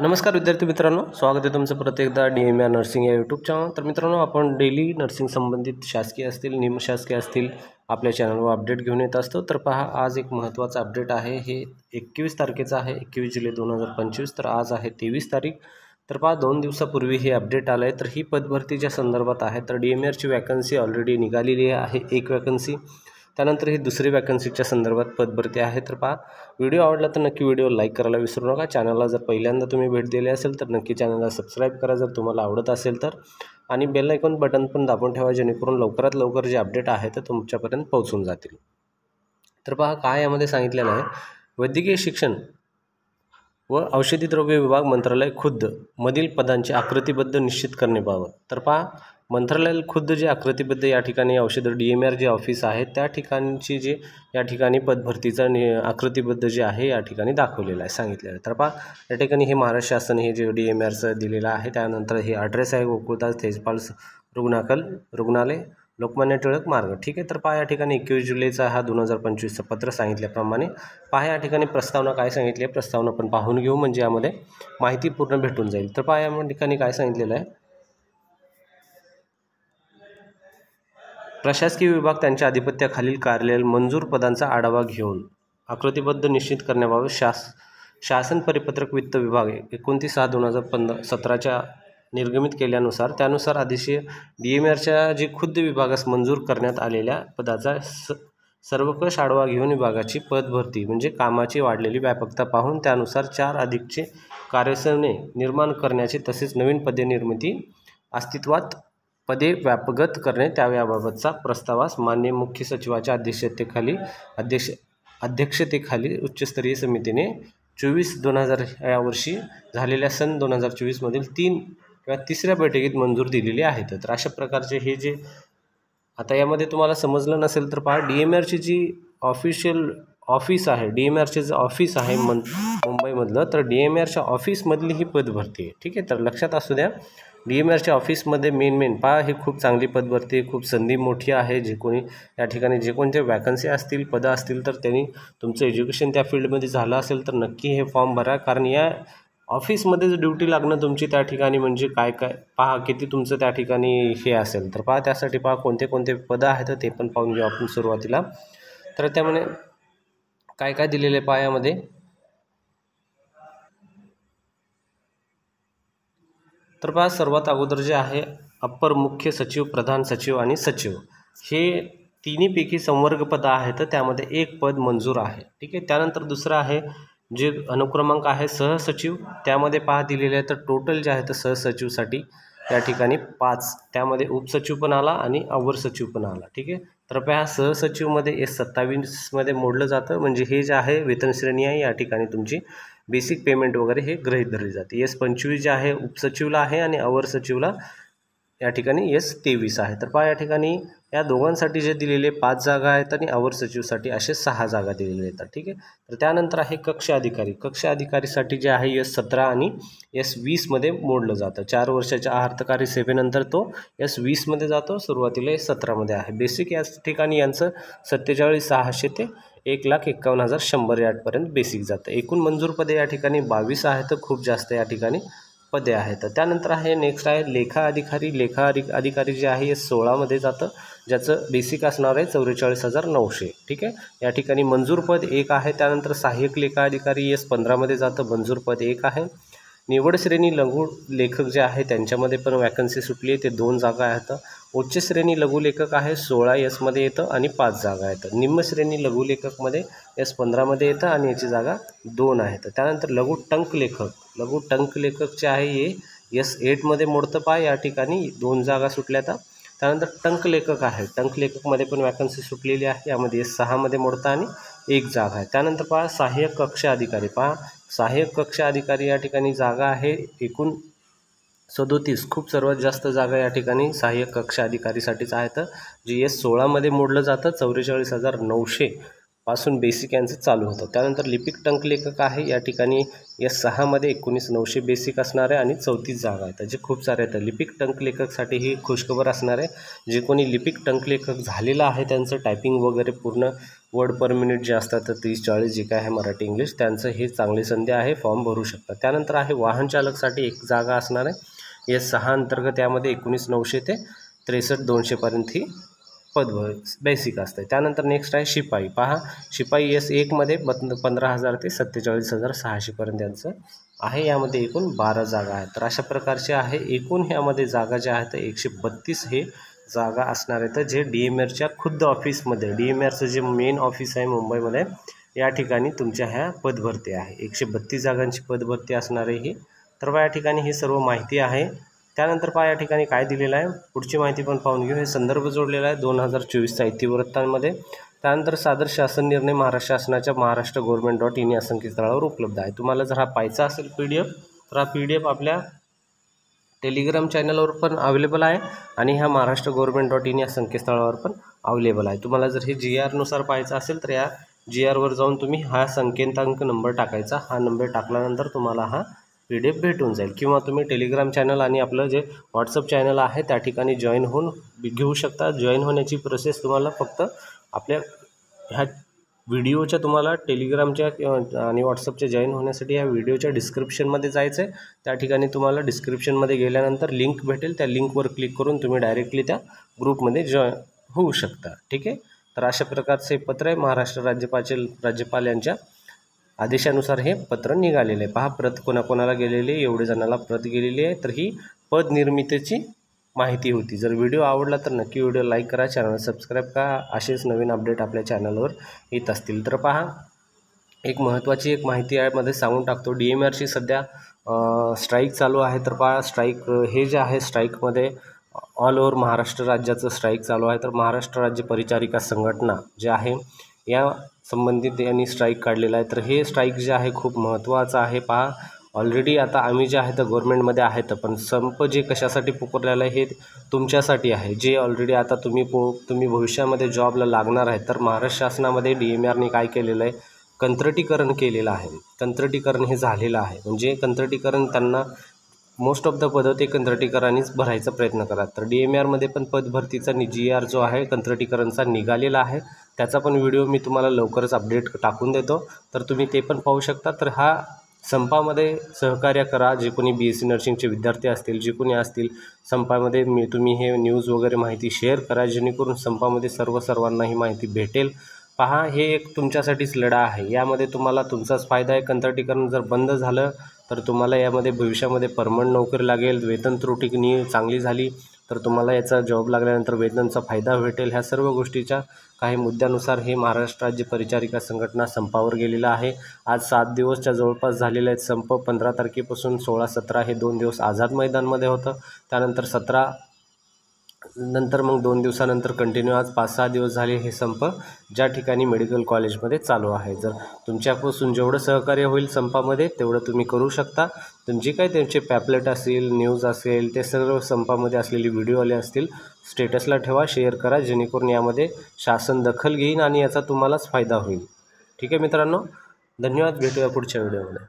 नमस्कार विद्यार्थी मित्रांनो, स्वागत आहे तुमचं परत एकदा DMR नर्सिंग या यूट्यूब चॅनल। तर मित्रांनो, आपण डेली नर्सिंग संबंधित शासकीय असतील निमशासकीय असतील आपल्या चॅनलवर अपडेट घेऊन येत असतो। तर पहा, आज एक महत्त्वाचा अपडेट आहे। हे 21 तारखेचं आहे, 21 जुलै 2025। तर आज आहे 23 तारीख। तर पहा, 2 दिवसापूर्वी हे अपडेट आलं आहे। तर ही पदभरतीच्या संदर्भात आहे। तर DMRची वॅकन्सी ऑलरेडी निघालेली आहे, एक वॅकन्सी। त्यानंतर ही दुसरी वॅकन्सीच्या संदर्भात पदभरती आहे। तर पहा, व्हिडिओ आवडला तर नक्की व्हिडिओ लाईक करायला विसरू नका। चॅनलला जर पहिल्यांदा तुम्ही भेट दिली असेल तर नक्की चॅनलला सबस्क्राईब करा जर तुम्हाला आवडत असेल तर, आणि बेल आयकॉन बटन पण दाबून ठेवा जेणेकरून लवकरात लवकर जे अपडेट आहे ते तुमच्यापर्यंत पोहोचून जातील। तर पहा, काय यामध्ये सांगितलेलं आहे, वैद्यकीय शिक्षण व औषधी द्रव्य विभाग मंत्रालय खुद्द मधील पदांचे आकृतिबद्ध निश्चित करण्याबाबत। तर पहा, मंत्रालय खुद्द जे आकृतिबद्ध या ठिकाणी औषध DMR जे ऑफिस आहे त्या ठिकाणची जे या ठिकाणी पदभरतीचा आकृतिबद्ध जे आहे या ठिकाणी दाखवलेलं आहे, सांगितलेलं आहे। तर पहा, या ठिकाणी हे महाराष्ट्र शासन हे जे DMRचं दिलेलं आहे। त्यानंतर हे ॲड्रेस आहे गोकुळदास तेजपाल रुग्णालय, लोकमान्य टिळक मार्ग, ठीक आहे। तर पहा, या ठिकाणी 21 जुलैचा हा 2025चं पत्र सांगितल्याप्रमाणे पहा, या ठिकाणी प्रस्तावना काय सांगितली आहे, प्रस्तावना पण पाहून घेऊ म्हणजे यामध्ये माहिती पूर्ण भेटून जाईल। तर पहा, या ठिकाणी काय सांगितलेलं आहे, प्रशासकीय विभाग त्यांच्या आधिपत्याखालील कार्यालय मंजूर पदांचा आढावा घेऊन आकृतिबद्ध निश्चित करण्याबाबत शासन परिपत्रक वित्त विभाग 29/6/2017च्या निर्गमित केल्यानुसार त्यानुसार आदेशीय DMRच्या जे खुद्द विभागास मंजूर करण्यात आलेल्या पदाचा सर्वकष आढावा घेऊन विभागाची पदभरती म्हणजे कामाची वाढलेली व्यापकता पाहून त्यानुसार 4 अधिकचे कार्यसरणी निर्माण करण्याचे तसेच नवीन पदे निर्मिती अस्तित्वात पदे व्यापगत करणे त्याबाबतचा प्रस्तावास माननीय मुख्य सचिवाच्या अध्यक्षतेखाली उच्चस्तरीय समितीने 24/2000 या वर्षी झालेल्या सन 2024मधील 3ऱ्या बैठकीत मंजूर दिलेली आहेत। तर अशा प्रकारचे हे जे आता यामध्ये तुम्हाला समजलं नसेल तर पहा, DMRची जी ऑफिशियल ऑफिस आहे, DMRचे जे ऑफिस आहे मुंबईमधलं, तर DMRच्या ऑफिसमधली ही पदभरती आहे, ठीक आहे। तर लक्षात असू द्या, DMRच्या ऑफिसमध्ये मेन पहा, हे खूप चांगली पदभरती आहे, खूप संधी मोठी आहे। जे कोणी या ठिकाणी जे कोणते वॅकन्सी असतील पदं असतील तर त्यांनी तुमचं एज्युकेशन त्या फील्डमध्ये झालं असेल तर नक्की हे फॉर्म भरा, कारण या ऑफिसमध्येच ड्युटी लागणं तुमची त्या ठिकाणी म्हणजे काय पहा किती तुमचं त्या ठिकाणी हे असेल। तर पहा, त्यासाठी पहा कोणते कोणते पदं आहेत ते पण पाहून घेऊ आपण सुरुवातीला। तर त्यामुळे काय काय दिलेलं आहे पहा, यामध्ये तर पहा, सर्वात अगोदर जे आहे अप्पर मुख्य सचिव, प्रधान सचिव आणि सचिव हे तिन्हीपैकी संवर्ग पदं आहेत, त्यामध्ये एक पद मंजूर आहे, ठीक आहे। त्यानंतर दुसरं आहे जे अनुक्रमांक आहे सहसचिव, त्यामध्ये पहा दिलेले आहे, तर टोटल जे आहे तर सहसचिवसाठी त्या ठिकाणी 5, त्यामध्ये उपसचिव पण आला आणि अवर सचिव पण आला, ठीक आहे। तर पहा, सहसचिवमध्ये S27मध्ये मोडलं जातं, म्हणजे हे जे आहे वेतन श्रेणी आहे, या ठिकाणी तुमची बेसिक पेमेंट वगैरे हे गृहीत धरली जाते। S25 जे आहे उपसचिवला आहे आणि अवर सचिवला या ठिकाणी S23 आहे। तर पहा, या ठिकाणी या दोघांसाठी जे दिलेले 5 जागा आहेत आणि अवर सचिवसाठी असे 6 जागा दिलेल्या आहेत, ठीक आहे। तर त्यानंतर आहे कक्ष अधिकारीसाठी जे आहे S17 आणि S20मध्ये मोडलं जातं। 4 वर्षाच्या अर्थकारी सेवेनंतर तो S20मध्ये जातो, सुरुवातीला S17मध्ये आहे। बेसिक या ठिकाणी यांचं 47,600 ते 1,51,100 यापर्यंत बेसिक जातं। एकूण मंजूर पदे या ठिकाणी 22 आहेत, तर खूप जास्त या ठिकाणी पदे आहेत। त्यानंतर आहे नेक्स्ट आहे लेखा अधिकारी जे आहे S16मध्ये जातं, ज्याचं बेसिक असणार आहे 44,900, ठीक आहे। या ठिकाणी मंजूर पद 1 आहे। त्यानंतर सहाय्यक लेखा अधिकारी S15मध्ये जातं, मंजूर पद 1 आहे। निवड श्रेणी लघु लेखक जे आहे त्यांच्यामध्ये पण वॅकन्सी सुटली आहे, ते 2 जागा आहेत। उच्च श्रेणी लघुलेखक आहे 16 येतं आणि 5 जागा आहेत। निम्न श्रेणी लघुलेखकमध्ये S15मध्ये येतं आणि याची जागा 2 आहेत। त्यानंतर लघु टंक लेखक जे आहे हे S8मध्ये मोडतं पहा, या ठिकाणी 2 जागा सुटल्या आता। त्यानंतर टंक लेखकमध्ये पण वॅकन्सी सुटलेली आहे, यामध्ये S6मध्ये मोडतं आणि 1 जागा आहे। त्यानंतर पहा, सहाय्यक कक्ष अधिकारी या ठिकाणी जागा आहे एकूण 37, खूप सर्वात जास्त जागा या ठिकाणी सहाय्यक कक्ष अधिकारीसाठीच आहेत, जे S16मध्ये मोडलं जातं। 44,900 पासून बेसिक यांचं चालू होतं। त्यानंतर लिपिक टंक लेखक आहे, या ठिकाणी S6मध्ये 19,900 बेसिक असणार आहे आणि 34 जागा आहेत, जे खूप सारे आहेत। लिपिक टंक लेखकसाठी ही खुशखबर असणार आहे, जे कोणी लिपिक टंक लेखक झालेलं आहे त्यांचं टायपिंग वगैरे पूर्ण वर्ड पर मिनिट जे असतात तर 30-40 जे काय आहे मराठी इंग्लिश त्यांचं हे चांगली संधी आहे, फॉर्म भरू शकता. त्यानंतर आहे वाहन चालकसाठी एक जागा असणार आहे. S6 अंतर्गत यामध्ये 19,900 ते 63,200 ही पद बेसिक असते. त्यानंतर नेक्स्ट आहे शिपाई. पहा शिपाई S1 मध्ये 15,000 ते 47,600 यांचं आहे. यामध्ये एकूण 12 जागा आहेत. तर अशा प्रकारचे आहे एकूण यामध्ये जागा ज्या आहेत 132 हे जागा असणार आहेत, जे DMRच्या खुद्द ऑफिसमध्ये DMRचं जे मेन ऑफिस आहे मुंबईमध्ये या ठिकाणी तुमच्या ह्या पदभरती आहे. 132 जागांची पदभरती असणार आहे ही. तर या ठिकाणी ही सर्व माहिती आहे. त्यानंतर पहा या ठिकाणी काय दिलेलं आहे, पुढची माहिती पण पाहून घेऊ. हे संदर्भ जोडलेला आहे 2024च्या इतिवृत्तांमध्ये. त्यानंतर सादर शासन निर्णय महाराष्ट्र शासनाच्या महाराष्ट्र.gov.in या संकेतस्थळावर उपलब्ध आहे. तुम्हाला जर हा पाहायचा असेल PDF तर हा PDF आपल्या टेलिग्राम चॅनलवर पण अवेलेबल आहे आणि ह्या महाराष्ट्र.gov.in या संकेतस्थळावर पण अवेलेबल आहे. तुम्हाला जर हे GR नुसार पाहायचं असेल तर या GR वर जाऊन तुम्ही हा संकेतांक नंबर टाकायचा. हा नंबर टाकल्यानंतर तुम्हाला हा PDF भेटून जाईल, किंवा तुम्ही टेलिग्राम चॅनल आणि आपलं जे व्हॉट्सअप चॅनल आहे त्या ठिकाणी जॉईन होऊन घेऊ शकता. जॉईन होण्याची प्रोसेस तुम्हाला फक्त आपल्या ह्या व्हिडिओच्या तुम्हाला टेलिग्रामच्या आणि व्हॉट्सअपच्या जॉईन होण्यासाठी या व्हिडिओच्या डिस्क्रिप्शनमध्ये जायचं आहे. त्या ठिकाणी तुम्हाला डिस्क्रिप्शनमध्ये गेल्यानंतर लिंक भेटेल. त्या लिंकवर क्लिक करून तुम्ही डायरेक्टली त्या ग्रुपमध्ये जॉईन होऊ शकता. ठीक आहे. तर अशा प्रकारचे पत्र आहे. महाराष्ट्र राज्यपाल यांच्या आदेशानुसार हे पत्र निघालेले आहे. पहा प्रत कोणाकोणाला गेलेली आहे, एवढे जणांना प्रत गेलेली आहे. तर ही पद निर्मितीची माहिती होती. जर व्हिडिओ आवडला तर नक्की व्हिडिओ लाईक करा, चॅनल सबस्क्राईब करा. असेच नवीन अपडेट आपल्या चॅनलवर येत असतील. तर पहा एक महत्त्वाची एक माहिती आहे मध्ये सांगून टाकतो. DMRची सध्या स्ट्राईक चालू आहे. तर पहा स्ट्राईक हे जे आहे स्ट्राईकमध्ये ऑल ओव्हर महाराष्ट्र राज्याचं स्ट्राईक चालू आहे. तर महाराष्ट्र राज्य परिचारिका संघटना जे आहे या संबंधित यांनी स्ट्राईक काढलेला आहे. तर हे स्ट्राईक जे आहे खूप महत्त्वाचं आहे. पहा ऑलरेडी आता आम्ही जे आहे तर गव्हर्नमेंटमध्ये आहेत, पण संप जे कशासाठी पुकारलेलं आहे हे तुमच्यासाठी आहे. जे ऑलरेडी आता तुम्ही भविष्यामध्ये जॉबला लागणार आहे. तर महाराष्ट्र शासनामध्ये DMRने काय केलेलं आहे, कंत्राटीकरण केलेलं आहे. कंत्राटीकरण हे झालेलं आहे. म्हणजे कंत्राटीकरण त्यांना मोस्ट ऑफ द पदं ते कंत्राटीकरांनीच भरायचा प्रयत्न करा. तर DMRमध्ये पण पदभरतीचा GR जो आहे कंत्राटीकरणचा निघालेला आहे. त्याचा पण व्हिडिओ मी तुम्हाला लवकरच अपडेट टाकून देतो. तर तुम्ही ते पण पाहू शकता. तर हा संपामध्ये सहकार्य करा. जे कोणी BSc नर्सिंगचे विद्यार्थी असतील, जे कोणी असतील संपामध्ये तुम्ही हे न्यूज वगैरे माहिती शेअर करा, जेणेकरून संपामध्ये सर्वांना ही माहिती भेटेल. पहा हे एक तुमच्यासाठीच लढा आहे. यामध्ये तुम्हाला तुमचाच फायदा आहे. कंत्राटीकरण जर बंद झालं तर तुम्हाला यामध्ये भविष्यामध्ये परमनंट नोकरी लागेल. वेतन त्रुटी चांगली झाली तर तुम्हाला याचा जॉब लागल्यानंतर वेतनचा फायदा भेटेल. ह्या सर्व गोष्टीच्या काही मुद्द्यानुसार हे महाराष्ट्र राज्य परिचारिका संघटना संपावर गेलेला आहे. आज 7 दिवसच्या जवळपास झालेले आहेत संप. 15 तारखेपासून 16-17 हे 2 दिवस आझाद मैदानमध्ये होतं. त्यानंतर 17 नंतर मग 2 दिवसानंतर कंटिन्यू आज 5-6 दिवस झाले हे संप ज्या ठिकाणी मेडिकल कॉलेजमध्ये चालू आहे. जर तुमच्यापासून जेवढं सहकार्य होईल संपामध्ये तेवढं तुम्ही करू शकता. तुमचे काय त्यांचे पॅम्पलेट असेल, न्यूज असेल, ते सर्व संपामध्ये असलेली व्हिडिओ आले असतील स्टेटसला ठेवा, शेअर करा, जेणेकरून यामध्ये शासन दखल घेईन आणि याचा तुम्हालाच फायदा होईल. ठीक आहे मित्रांनो, धन्यवाद. भेटूया पुढच्या व्हिडिओमध्ये.